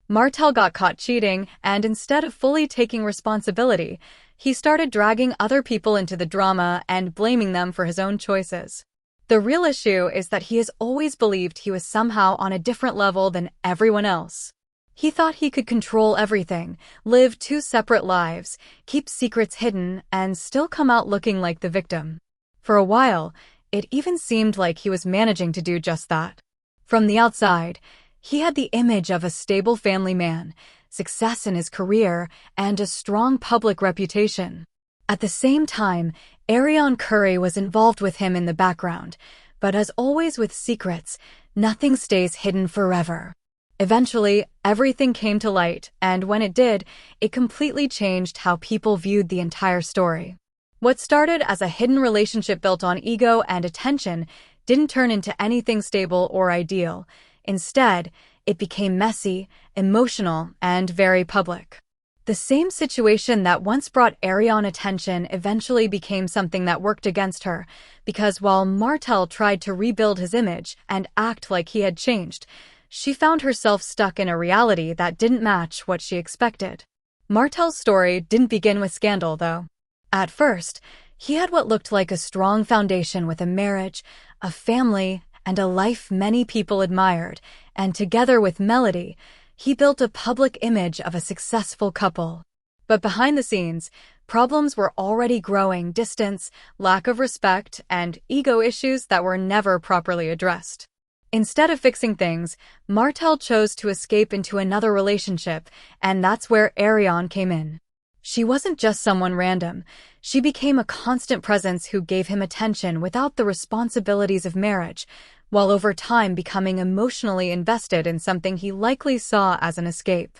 Martell got caught cheating, and instead of fully taking responsibility, he started dragging other people into the drama and blaming them for his own choices. The real issue is that he has always believed he was somehow on a different level than everyone else. He thought he could control everything, live two separate lives, keep secrets hidden, and still come out looking like the victim. For a while, it even seemed like he was managing to do just that. From the outside, he had the image of a stable family man, success in his career, and a strong public reputation. At the same time, Arionne Curry was involved with him in the background, but as always with secrets, nothing stays hidden forever. Eventually, everything came to light, and when it did, it completely changed how people viewed the entire story. What started as a hidden relationship built on ego and attention didn't turn into anything stable or ideal. Instead, it became messy, emotional, and very public. The same situation that once brought Arionne attention eventually became something that worked against her, because while Martell tried to rebuild his image and act like he had changed, she found herself stuck in a reality that didn't match what she expected. Martell's story didn't begin with scandal, though. At first, he had what looked like a strong foundation with a marriage, a family, and a life many people admired, and together with Melody, he built a public image of a successful couple. But behind the scenes, problems were already growing: distance, lack of respect, and ego issues that were never properly addressed. Instead of fixing things, Martell chose to escape into another relationship, and that's where Arionne came in. She wasn't just someone random. She became a constant presence who gave him attention without the responsibilities of marriage, while over time becoming emotionally invested in something he likely saw as an escape.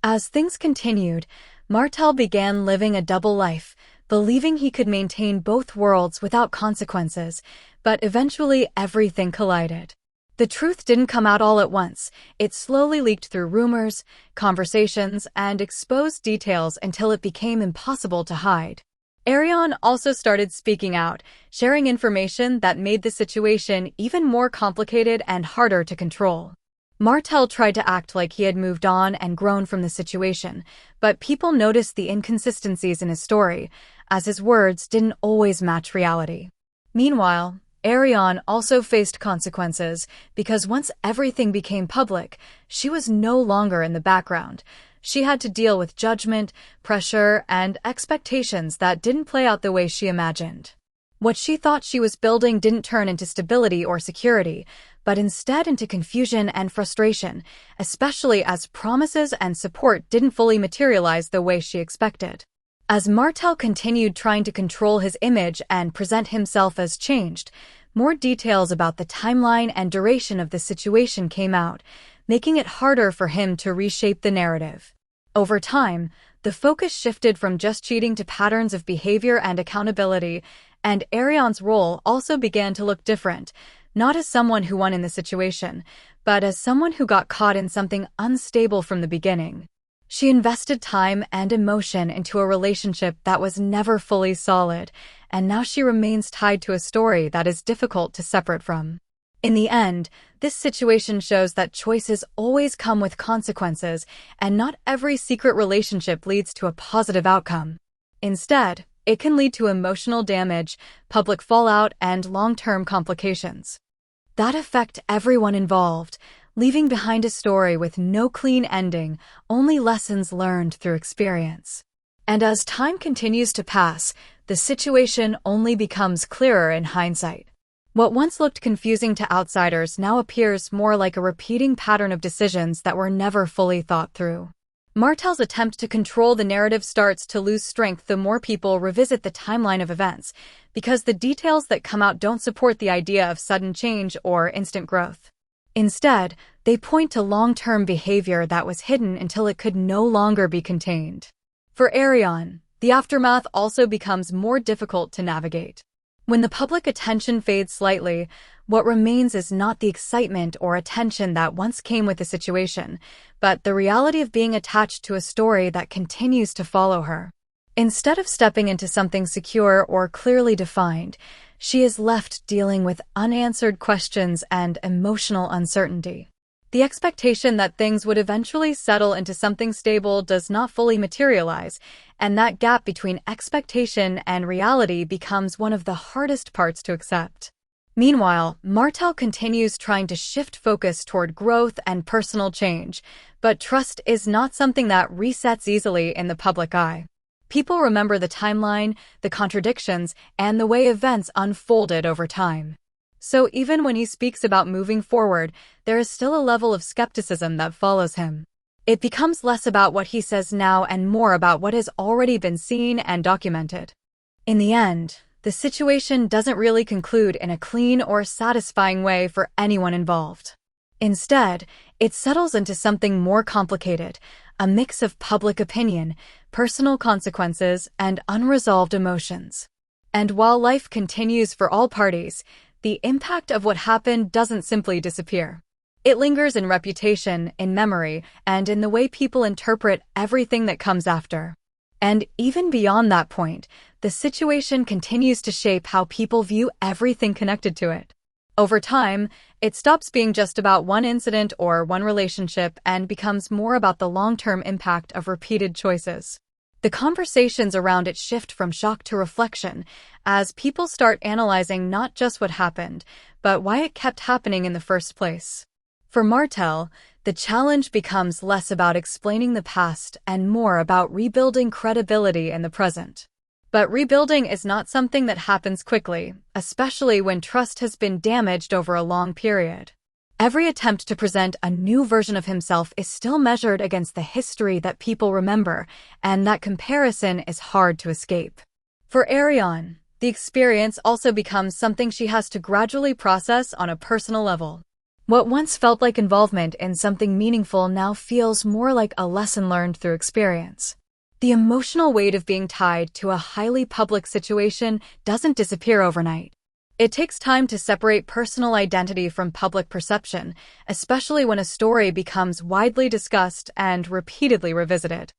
As things continued, Martell began living a double life, believing he could maintain both worlds without consequences, but eventually everything collided. The truth didn't come out all at once. It slowly leaked through rumors, conversations, and exposed details until it became impossible to hide. Arionne also started speaking out, sharing information that made the situation even more complicated and harder to control. Martell tried to act like he had moved on and grown from the situation, but people noticed the inconsistencies in his story, as his words didn't always match reality. Meanwhile, Arionne also faced consequences because once everything became public, she was no longer in the background. She had to deal with judgment, pressure, and expectations that didn't play out the way she imagined. What she thought she was building didn't turn into stability or security, but instead into confusion and frustration, especially as promises and support didn't fully materialize the way she expected. As Martell continued trying to control his image and present himself as changed, more details about the timeline and duration of the situation came out, making it harder for him to reshape the narrative. Over time, the focus shifted from just cheating to patterns of behavior and accountability, and Arionne's role also began to look different, not as someone who won in the situation, but as someone who got caught in something unstable from the beginning. She invested time and emotion into a relationship that was never fully solid, and now she remains tied to a story that is difficult to separate from. In the end, this situation shows that choices always come with consequences, and not every secret relationship leads to a positive outcome. Instead, it can lead to emotional damage, public fallout, and long-term complications that affect everyone involved, leaving behind a story with no clean ending, only lessons learned through experience. And as time continues to pass, the situation only becomes clearer in hindsight. What once looked confusing to outsiders now appears more like a repeating pattern of decisions that were never fully thought through. Martell's attempt to control the narrative starts to lose strength the more people revisit the timeline of events, because the details that come out don't support the idea of sudden change or instant growth. Instead, they point to long-term behavior that was hidden until it could no longer be contained. For Arionne, the aftermath also becomes more difficult to navigate. When the public attention fades slightly, what remains is not the excitement or attention that once came with the situation, but the reality of being attached to a story that continues to follow her. Instead of stepping into something secure or clearly defined, she is left dealing with unanswered questions and emotional uncertainty. The expectation that things would eventually settle into something stable does not fully materialize, and that gap between expectation and reality becomes one of the hardest parts to accept. Meanwhile, Martell continues trying to shift focus toward growth and personal change, but trust is not something that resets easily in the public eye. People remember the timeline, the contradictions, and the way events unfolded over time. So even when he speaks about moving forward, there is still a level of skepticism that follows him. It becomes less about what he says now and more about what has already been seen and documented. In the end, the situation doesn't really conclude in a clean or satisfying way for anyone involved. Instead, it settles into something more complicated, a mix of public opinion, personal consequences, and unresolved emotions. And while life continues for all parties, the impact of what happened doesn't simply disappear. It lingers in reputation, in memory, and in the way people interpret everything that comes after. And even beyond that point, the situation continues to shape how people view everything connected to it. Over time, it stops being just about one incident or one relationship and becomes more about the long-term impact of repeated choices. The conversations around it shift from shock to reflection as people start analyzing not just what happened, but why it kept happening in the first place. For Martell, the challenge becomes less about explaining the past and more about rebuilding credibility in the present. But rebuilding is not something that happens quickly, especially when trust has been damaged over a long period. Every attempt to present a new version of himself is still measured against the history that people remember, and that comparison is hard to escape. For Arionne, the experience also becomes something she has to gradually process on a personal level. What once felt like involvement in something meaningful now feels more like a lesson learned through experience. The emotional weight of being tied to a highly public situation doesn't disappear overnight. It takes time to separate personal identity from public perception, especially when a story becomes widely discussed and repeatedly revisited.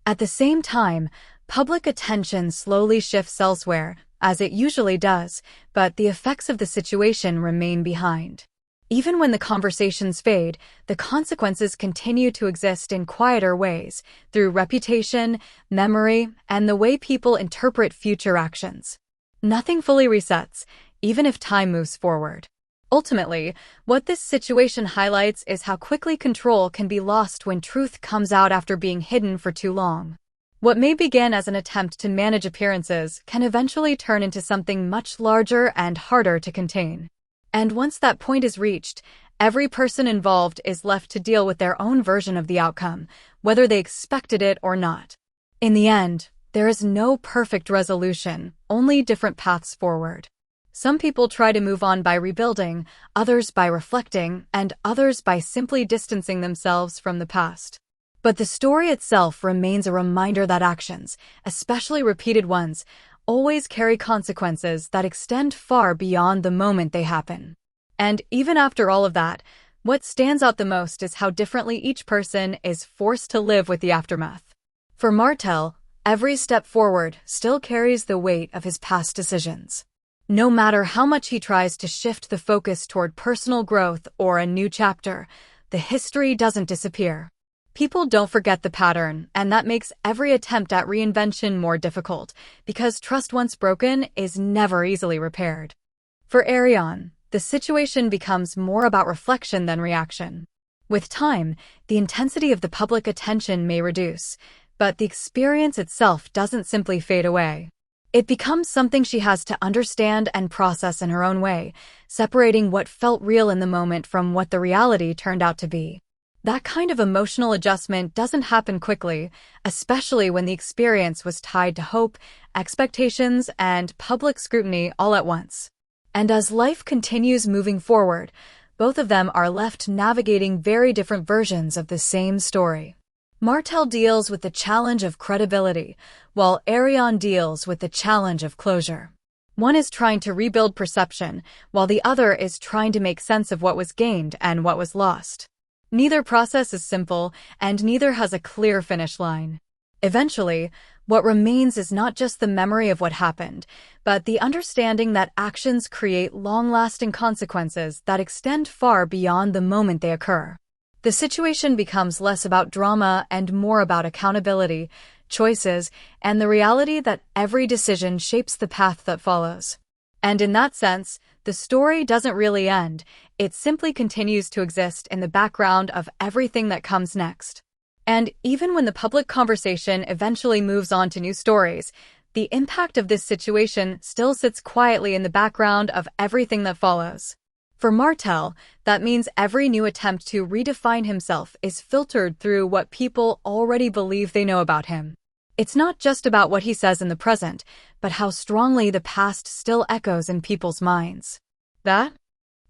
At the same time, public attention slowly shifts elsewhere, as it usually does, but the effects of the situation remain behind. Even when the conversations fade, the consequences continue to exist in quieter ways, through reputation, memory, and the way people interpret future actions. Nothing fully resets, even if time moves forward. Ultimately, what this situation highlights is how quickly control can be lost when truth comes out after being hidden for too long. What may begin as an attempt to manage appearances can eventually turn into something much larger and harder to contain. And once that point is reached, every person involved is left to deal with their own version of the outcome, whether they expected it or not. In the end, there is no perfect resolution, only different paths forward. Some people try to move on by rebuilding, others by reflecting, and others by simply distancing themselves from the past. But the story itself remains a reminder that actions, especially repeated ones, always carry consequences that extend far beyond the moment they happen. And even after all of that, what stands out the most is how differently each person is forced to live with the aftermath. For Martell, every step forward still carries the weight of his past decisions. No matter how much he tries to shift the focus toward personal growth or a new chapter, the history doesn't disappear. People don't forget the pattern, and that makes every attempt at reinvention more difficult, because trust once broken is never easily repaired. For Arionne, the situation becomes more about reflection than reaction. With time, the intensity of the public attention may reduce, but the experience itself doesn't simply fade away. It becomes something she has to understand and process in her own way, separating what felt real in the moment from what the reality turned out to be. That kind of emotional adjustment doesn't happen quickly, especially when the experience was tied to hope, expectations, and public scrutiny all at once. And as life continues moving forward, both of them are left navigating very different versions of the same story. Martell deals with the challenge of credibility, while Arionne deals with the challenge of closure. One is trying to rebuild perception, while the other is trying to make sense of what was gained and what was lost. Neither process is simple, and neither has a clear finish line. Eventually, what remains is not just the memory of what happened, but the understanding that actions create long-lasting consequences that extend far beyond the moment they occur. The situation becomes less about drama and more about accountability, choices, and the reality that every decision shapes the path that follows. And in that sense, the story doesn't really end, it simply continues to exist in the background of everything that comes next. And even when the public conversation eventually moves on to new stories, the impact of this situation still sits quietly in the background of everything that follows. For Martell, that means every new attempt to redefine himself is filtered through what people already believe they know about him. It's not just about what he says in the present, but how strongly the past still echoes in people's minds. That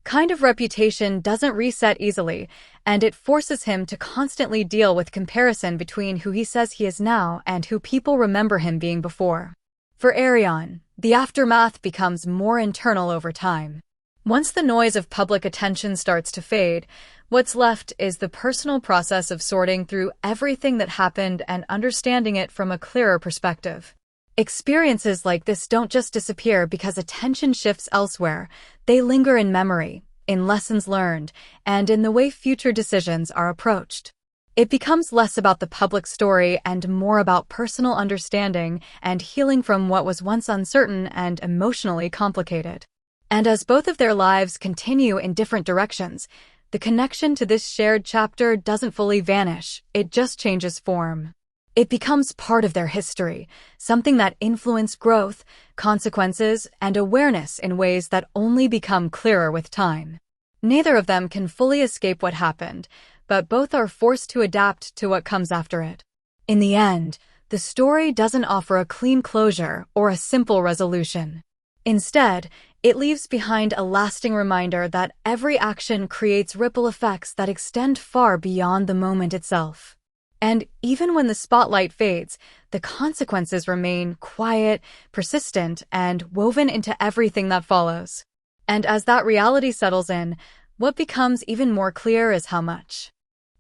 kind of reputation doesn't reset easily, and it forces him to constantly deal with comparison between who he says he is now and who people remember him being before. For Arionne, the aftermath becomes more internal over time. Once the noise of public attention starts to fade, what's left is the personal process of sorting through everything that happened and understanding it from a clearer perspective. Experiences like this don't just disappear because attention shifts elsewhere. They linger in memory, in lessons learned, and in the way future decisions are approached. It becomes less about the public story and more about personal understanding and healing from what was once uncertain and emotionally complicated. And as both of their lives continue in different directions, the connection to this shared chapter doesn't fully vanish, it just changes form. It becomes part of their history, something that influenced growth, consequences, and awareness in ways that only become clearer with time. Neither of them can fully escape what happened, but both are forced to adapt to what comes after it. In the end, the story doesn't offer a clean closure or a simple resolution. Instead, it leaves behind a lasting reminder that every action creates ripple effects that extend far beyond the moment itself. And even when the spotlight fades, the consequences remain quiet, persistent, and woven into everything that follows. And as that reality settles in, what becomes even more clear is how much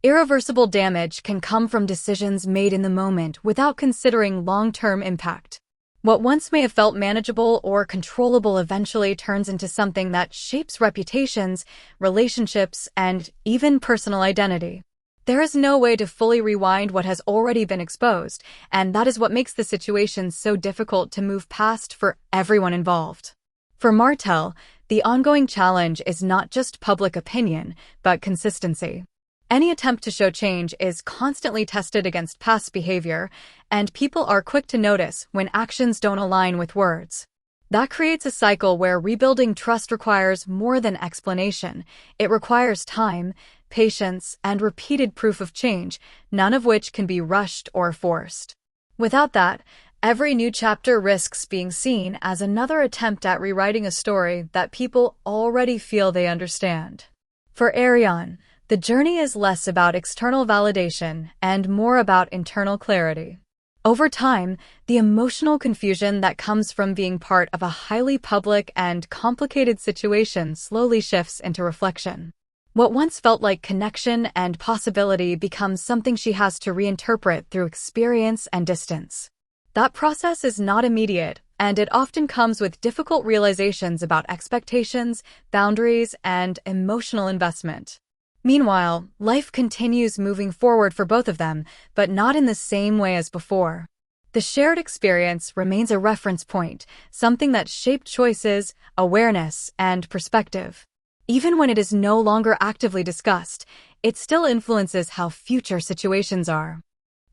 irreversible damage can come from decisions made in the moment without considering long-term impact. What once may have felt manageable or controllable eventually turns into something that shapes reputations, relationships, and even personal identity. There is no way to fully rewind what has already been exposed, and that is what makes the situation so difficult to move past for everyone involved. For Martell, the ongoing challenge is not just public opinion, but consistency. Any attempt to show change is constantly tested against past behavior, and people are quick to notice when actions don't align with words. That creates a cycle where rebuilding trust requires more than explanation. It requires time, patience, and repeated proof of change, none of which can be rushed or forced. Without that, every new chapter risks being seen as another attempt at rewriting a story that people already feel they understand. For Arionne, the journey is less about external validation and more about internal clarity. Over time, the emotional confusion that comes from being part of a highly public and complicated situation slowly shifts into reflection. What once felt like connection and possibility becomes something she has to reinterpret through experience and distance. That process is not immediate, and it often comes with difficult realizations about expectations, boundaries, and emotional investment. Meanwhile, life continues moving forward for both of them, but not in the same way as before. The shared experience remains a reference point, something that shaped choices, awareness, and perspective. Even when it is no longer actively discussed, it still influences how future situations are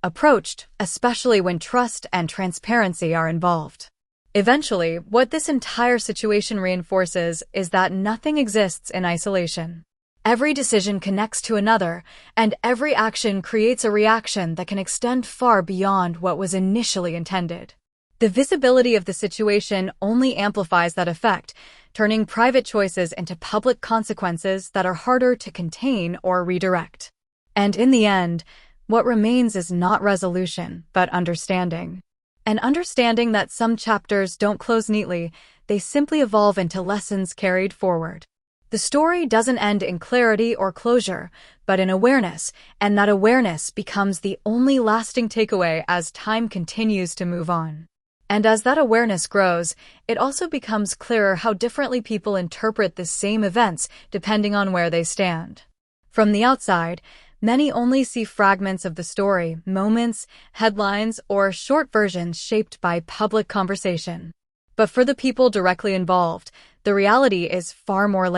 approached, especially when trust and transparency are involved. Eventually, what this entire situation reinforces is that nothing exists in isolation. Every decision connects to another, and every action creates a reaction that can extend far beyond what was initially intended. The visibility of the situation only amplifies that effect, turning private choices into public consequences that are harder to contain or redirect. And in the end, what remains is not resolution, but understanding. An understanding that some chapters don't close neatly, they simply evolve into lessons carried forward. The story doesn't end in clarity or closure, but in awareness, and that awareness becomes the only lasting takeaway as time continues to move on. And as that awareness grows, it also becomes clearer how differently people interpret the same events depending on where they stand. From the outside, Many only see fragments of the story, moments, headlines, or short versions shaped by public conversation. But for the people directly involved, the reality is far more layered.